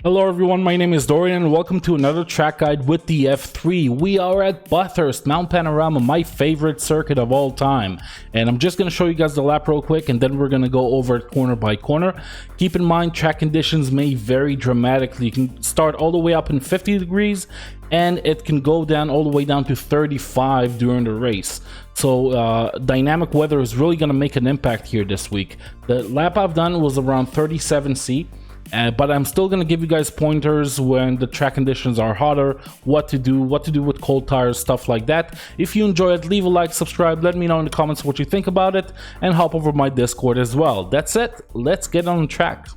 Hello everyone, my name is Dorian and welcome to another track guide with the F3. We are at Bathurst, Mount Panorama, my favorite circuit of all time. And I'm just going to show you guys the lap real quick and then we're going to go over it corner by corner. Keep in mind, track conditions may vary dramatically. You can start all the way up in 50 degrees and it can go down all the way down to 35 during the race. So dynamic weather is really going to make an impact here this week. The lap I've done was around 37C. But I'm still going to give you guys pointers when the track conditions are hotter, what to do with cold tires, stuff like that. If you enjoy it, leave a like, subscribe, let me know in the comments what you think about it, and hop over my Discord as well. That's it, let's get on the track.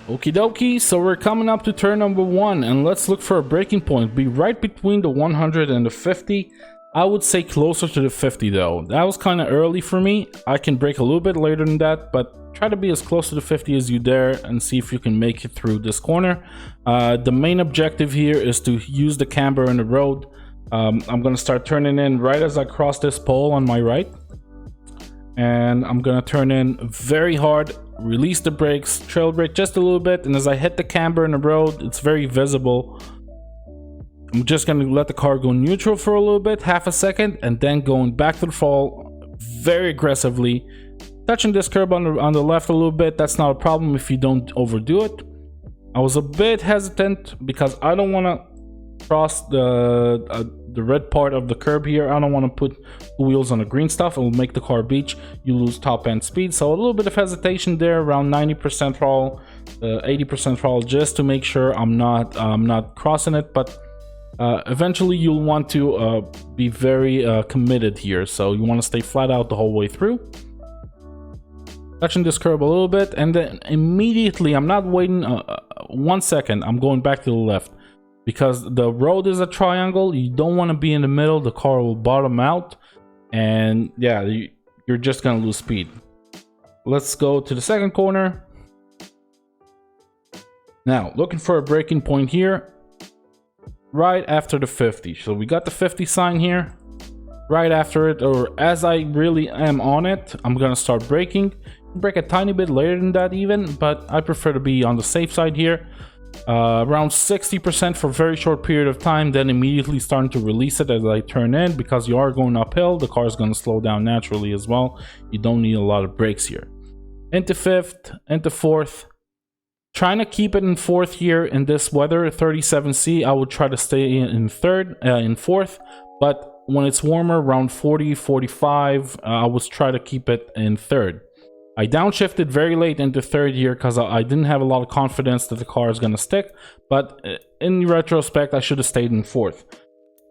Okie dokie, so we're coming up to turn number 1 and let's look for a braking point. Be right between the 100 and the 50. I would say closer to the 50 though. That was kind of early for me. I can brake a little bit later than that, but try to be as close to the 50 as you dare and see if you can make it through this corner. The main objective here is to use the camber in the road. I'm going to start turning in right as I cross this pole on my right. And I'm going to turn in very hard, release the brakes, trail brake just a little bit, and as I hit the camber in the road, it's very visible. I'm just going to let the car go neutral for a little bit, half a second, and then going back to the fall very aggressively, touching this curb on the left a little bit. That's not a problem if you don't overdo it. I was a bit hesitant because I don't want to cross the red part of the curb here. I don't want to put wheels on the green stuff. It will make the car beach. You lose top end speed. So a little bit of hesitation there, around 90% throttle, 80% throttle, just to make sure I'm not crossing it. But eventually you'll want to be very committed here. So you want to stay flat out the whole way through. Touching this curb a little bit, and then immediately, I'm not waiting 1 second, I'm going back to the left. Because the road is a triangle, you don't want to be in the middle, the car will bottom out, and yeah, you're just going to lose speed. Let's go to the second corner. Now, looking for a braking point here, right after the 50. So we got the 50 sign here, right after it, or as I really am on it, I'm going to start braking. Brake a tiny bit later than that even, but I prefer to be on the safe side here. Around 60% for a very short period of time, then immediately starting to release it as I turn in, because you are going uphill. The car is going to slow down naturally as well. You don't need a lot of brakes here. Into fifth, into fourth, trying to keep it in fourth here in this weather. 37C, I would try to stay in fourth, but when it's warmer, around 40, 45, I would try to keep it in third. I downshifted very late into third gear because I didn't have a lot of confidence that the car is going to stick, but in retrospect, I should have stayed in fourth.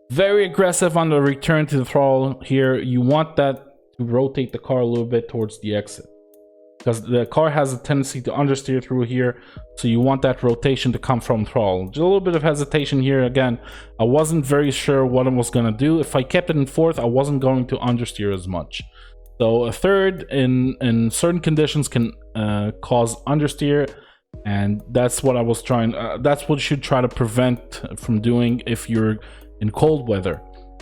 Very aggressive on the return to the throttle here. You want that to rotate the car a little bit towards the exit, because the car has a tendency to understeer through here, so you want that rotation to come from throttle. Just a little bit of hesitation here. Again, I wasn't very sure what I was going to do. If I kept it in fourth, I wasn't going to understeer as much. So a third in certain conditions can cause understeer, and that's what I was trying. That's what you should try to prevent from doing if you're in cold weather.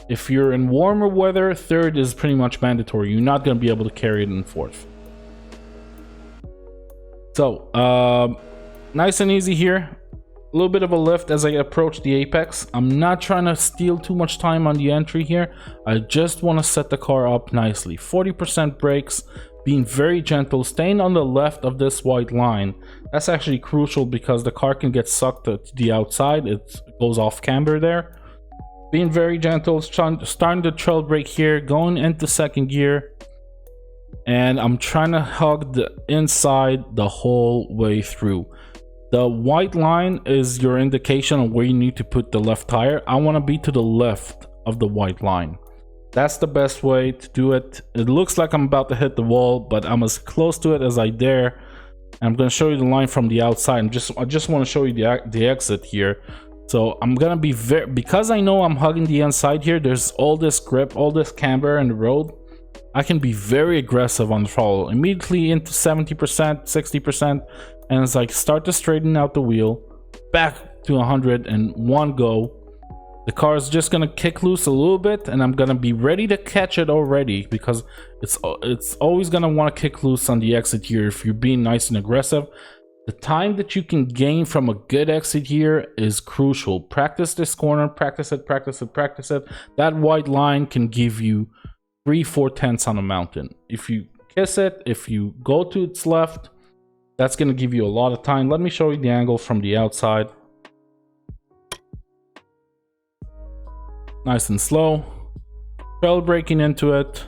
If you're in warmer weather, third is pretty much mandatory. You're not going to be able to carry it in fourth. So nice and easy here. A little bit of a lift as I approach the apex. I'm not trying to steal too much time on the entry here. I just want to set the car up nicely. 40% brakes, being very gentle, staying on the left of this white line. That's actually crucial because the car can get sucked to the outside. It goes off camber there. Being very gentle, starting to trail brake here, going into second gear. And I'm trying to hug the inside the whole way through. The white line is your indication of where you need to put the left tire. I want to be to the left of the white line. That's the best way to do it. It looks like I'm about to hit the wall, but I'm as close to it as I dare. And I'm going to show you the line from the outside. I just want to show you the exit here. So I'm going to be because I know I'm hugging the inside here, there's all this grip, all this camber in the road. I can be very aggressive on the throttle, immediately into 70%, 60%, and as I start to straighten out the wheel, back to 100 and one go. The car is just gonna kick loose a little bit, and I'm gonna be ready to catch it already, because it's always gonna want to kick loose on the exit here if you're being nice and aggressive. The time that you can gain from a good exit here is crucial. Practice this corner, practice it, practice it, practice it. That white line can give you 3-4 tenths on a mountain. If you kiss it, if you go to its left, that's going to give you a lot of time. Let me show you the angle from the outside. Nice and slow. Trail braking into it.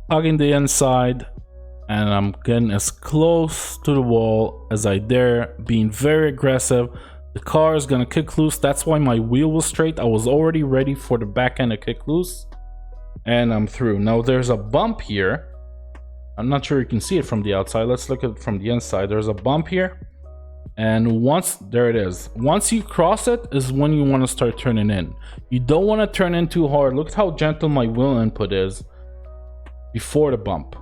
Hugging the inside. And I'm getting as close to the wall as I dare. Being very aggressive. The car is going to kick loose. That's why my wheel was straight. I was already ready for the back end to kick loose. And I'm through. Now there's a bump here. I'm not sure you can see it from the outside. Let's look at it from the inside. There's a bump here. And there it is. Once you cross it is when you want to start turning in. You don't want to turn in too hard. Look at how gentle my wheel input is before the bump.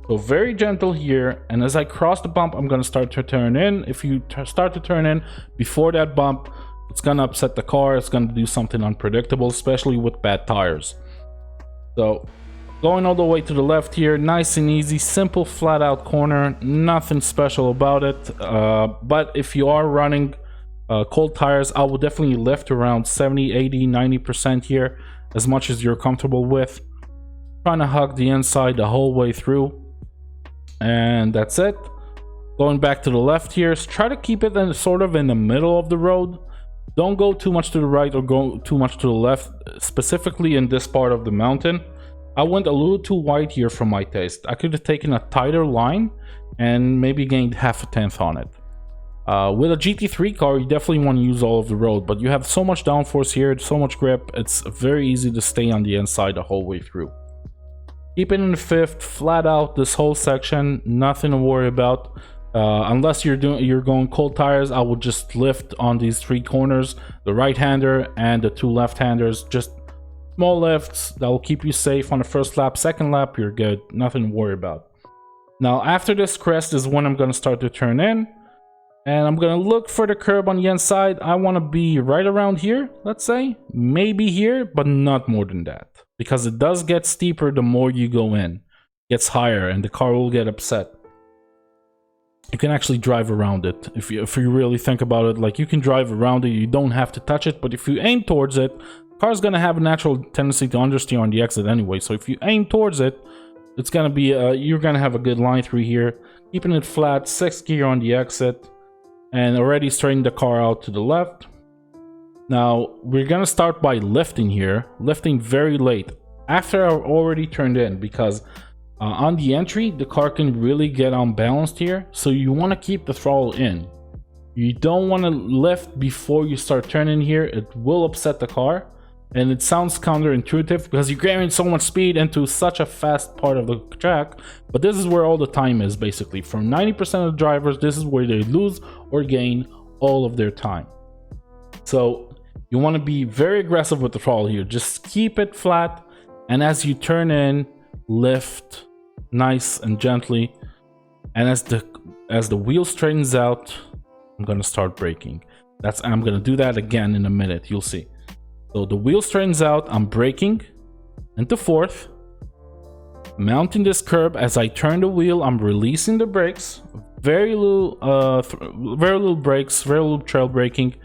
So very gentle here. And as I cross the bump, I'm going to start to turn in. If you start to turn in before that bump, it's going to upset the car. It's going to do something unpredictable, especially with bad tires. So going all the way to the left here, nice and easy, simple flat out corner, nothing special about it. But if you are running cold tires, I will definitely lift around 70, 80, 90% here, as much as you're comfortable with. Trying to hug the inside the whole way through. And that's it. Going back to the left here, try to keep it sort of in the middle of the road. Don't go too much to the right or go too much to the left, specifically in this part of the mountain. I went a little too wide here for my taste. I could have taken a tighter line and maybe gained half a tenth on it. With a GT3 car, you definitely want to use all of the road, but you have so much downforce here, so much grip, it's very easy to stay on the inside the whole way through. Keep it in the fifth, flat out this whole section, nothing to worry about. Unless you're going cold tires, I will just lift on these three corners, the right-hander and the two left-handers. Just small lifts that will keep you safe on the first lap. Second lap, you're good, nothing to worry about. Now after this crest is when I'm going to start to turn in, and I'm going to look for the curb on the inside. I want to be right around here, let's say, maybe here, but not more than that, because it does get steeper the more you go in. It gets higher and the car will get upset. You can actually drive around it if you really think about it. Like, you can drive around it, you don't have to touch it, but if you aim towards it, the car's gonna have a natural tendency to understeer on the exit anyway. So if you aim towards it, it's gonna be you're gonna have a good line through here, keeping it flat, 6th gear on the exit, and already straightening the car out to the left. Now we're gonna start by lifting here, lifting very late after I've already turned in, because On the entry, the car can really get unbalanced here, so you want to keep the throttle in. You don't want to lift before you start turning here. It will upset the car, and it sounds counterintuitive because you're carrying so much speed into such a fast part of the track, but this is where all the time is basically. From 90% of the drivers, this is where they lose or gain all of their time. So you want to be very aggressive with the throttle here. Just keep it flat, and as you turn in, lift nice and gently, and as the wheel straightens out, I'm gonna start braking. I'm gonna do that again in a minute, you'll see. So the wheel straightens out, I'm braking into fourth, mounting this curb. As I turn the wheel, I'm releasing the brakes, very little brakes, very little trail braking.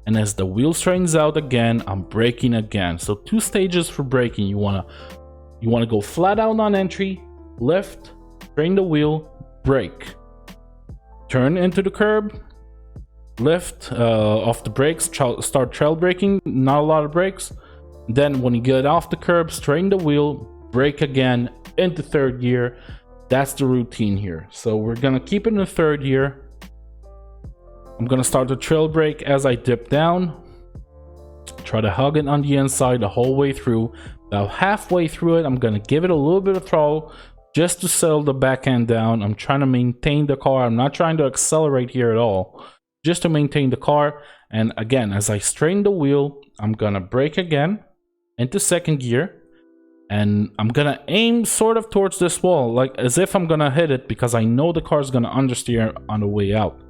And as the wheel straightens out again, I'm braking again. So 2 stages for braking. You wanna go flat out on entry, lift, straighten the wheel, brake, turn into the curb, lift off the brakes, start trail braking, not a lot of brakes. Then when you get off the curb, straighten the wheel, brake again into third gear. That's the routine here. So we're gonna keep it in the third gear. I'm gonna start the trail brake as I dip down. Try to hug it on the inside the whole way through. About halfway through it, I'm gonna give it a little bit of throttle just to settle the back end down. I'm trying to maintain the car. I'm not trying to accelerate here at all, just to maintain the car. And again, as I straighten the wheel, I'm gonna brake again into second gear, and I'm gonna aim sort of towards this wall, like as if I'm gonna hit it, because I know the car is gonna understeer on the way out.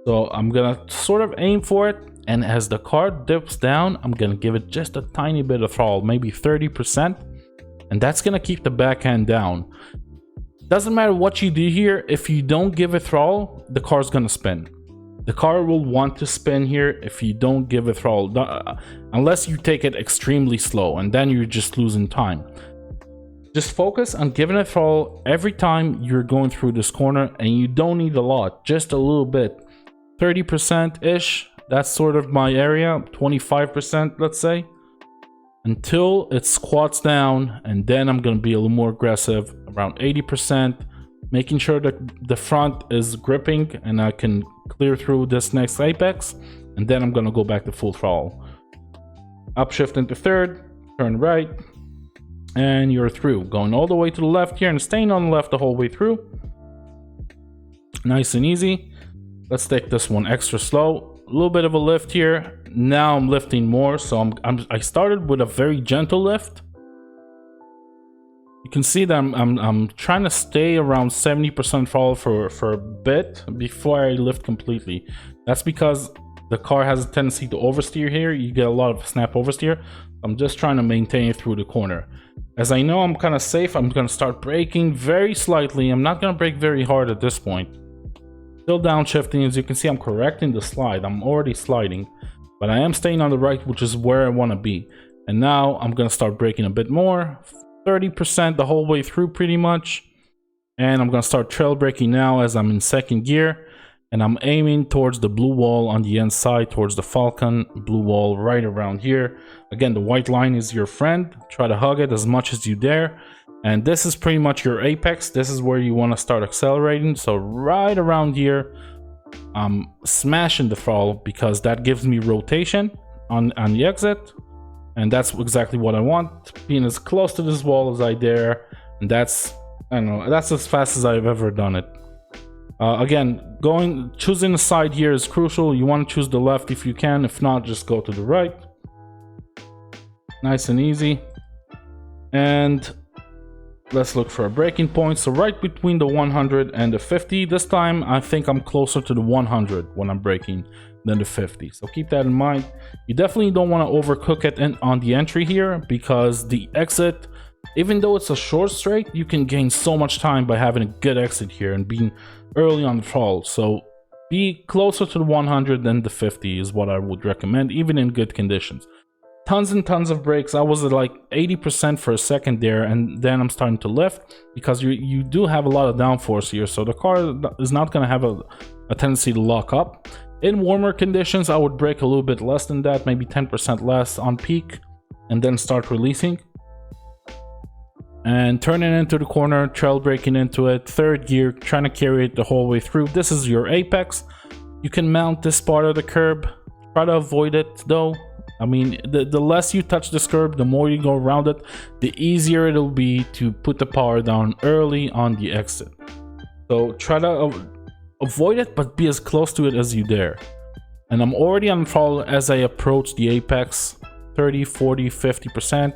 So I'm gonna sort of aim for it, and as the car dips down, I'm gonna give it just a tiny bit of throttle, maybe 30%, and that's gonna keep the back end down. Doesn't matter what you do here, if you don't give it throttle, the car's gonna spin. The car will want to spin here if you don't give it throttle, unless you take it extremely slow, and then you're just losing time. Just focus on giving it throttle every time you're going through this corner, and you don't need a lot, just a little bit. 30%-ish, that's sort of my area, 25% let's say, until it squats down, and then I'm gonna be a little more aggressive, around 80%, making sure that the front is gripping and I can clear through this next apex, and then I'm gonna go back to full throttle. Upshift into third, turn right, and you're through. Going all the way to the left here and staying on the left the whole way through. Nice and easy. Let's take this one extra slow. A little bit of a lift here. Now I'm lifting more, so I started with a very gentle lift. You can see that I'm trying to stay around 70% throttle for a bit before I lift completely. That's because the car has a tendency to oversteer here. You get a lot of snap oversteer. I'm just trying to maintain it through the corner. As I know I'm kind of safe, I'm going to start braking very slightly. I'm not going to brake very hard at this point. Still downshifting. As you can see, I'm correcting the slide. I'm already sliding, but I am staying on the right, which is where I want to be. And now I'm going to start braking a bit more, 30% the whole way through pretty much. And I'm going to start trail braking now as I'm in second gear, and I'm aiming towards the blue wall on the inside, towards the Falcon blue wall right around here. Again, the white line is your friend. Try to hug it as much as you dare. And this is pretty much your apex. This is where you want to start accelerating. So right around here, I'm smashing the throttle because that gives me rotation on the exit. And that's exactly what I want, being as close to this wall as I dare. And that's, I don't know, that's as fast as I've ever done it. Again, choosing the side here is crucial. You want to choose the left if you can. If not, just go to the right. Nice and easy. And let's look for a braking point. So right between the 100 and the 50. This time I think I'm closer to the 100 when I'm braking than the 50. So keep that in mind. You definitely don't want to overcook it on the entry here, because the exit, even though it's a short straight, you can gain so much time by having a good exit here and being early on the throttle. So be closer to the 100 than the 50 is what I would recommend, even in good conditions. Tons and tons of brakes. I was at like 80% for a second there, and then I'm starting to lift because you do have a lot of downforce here, so the car is not going to have a tendency to lock up. In warmer conditions, I would brake a little bit less than that, maybe 10% less on peak, and then start releasing. and turning into the corner, trail braking into it, third gear, trying to carry it the whole way through. This is your apex. You can mount this part of the curb. Try to avoid it though. I mean, the less you touch this curb, the more you go around it, the easier it'll be to put the power down early on the exit. So try to avoid it, but be as close to it as you dare. And I'm already on throttle as I approach the apex, 30, 40, 50%.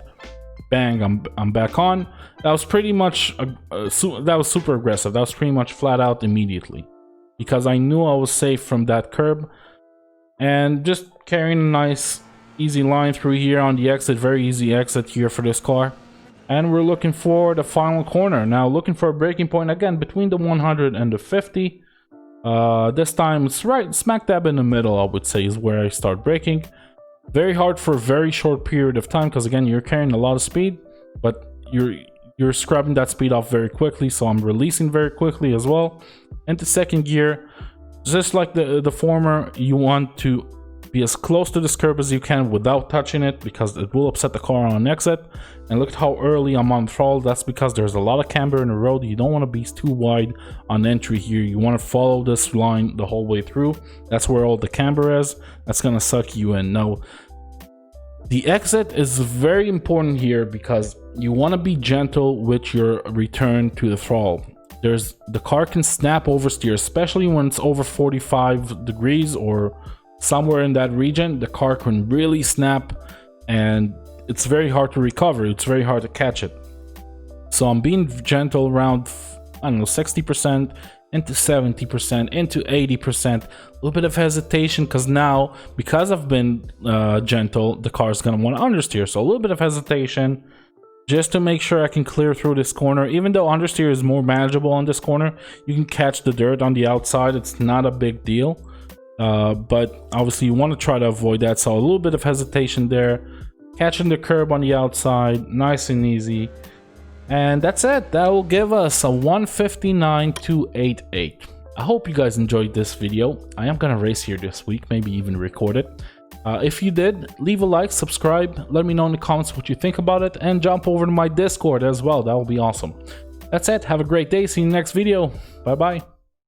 Bang, I'm back on. That was pretty much, that was super aggressive. That was pretty much flat out immediately. Because I knew I was safe from that curb. And just carrying a nice easy line through here on the exit, very easy exit here for this car. And we're looking for the final corner. Now looking for a braking point again between the 100 and the 50. This time it's right smack dab in the middle, I would say, is where I start braking. Very hard for a very short period of time because again, you're carrying a lot of speed, but you're scrubbing that speed off very quickly, so I'm releasing very quickly as well. Into second gear, just like the former, you want to be as close to this curb as you can without touching it because it will upset the car on exit. And look at how early I'm on throttle. That's because there's a lot of camber in the road. You don't want to be too wide on entry here. You want to follow this line the whole way through. That's where all the camber is. That's going to suck you in. Now, the exit is very important here because you want to be gentle with your return to the throttle. The car can snap oversteer, especially when it's over 45 degrees or somewhere in that region. The car can really snap and it's very hard to recover. It's very hard to catch it. So I'm being gentle around, I don't know, 60% into 70% into 80%. A little bit of hesitation because now, because I've been gentle, the car is going to want to understeer. So a little bit of hesitation just to make sure I can clear through this corner. Even though understeer is more manageable on this corner, you can catch the dirt on the outside. It's not a big deal. But obviously you want to try to avoid that. So a little bit of hesitation there. Catching the curb on the outside, nice and easy. And that's it. That will give us a 159.288. I hope you guys enjoyed this video. I am gonna race here this week, maybe even record it. If you did, leave a like, subscribe, let me know in the comments what you think about it, and jump over to my Discord as well. That will be awesome. That's it. Have a great day. See you in the next video. Bye bye.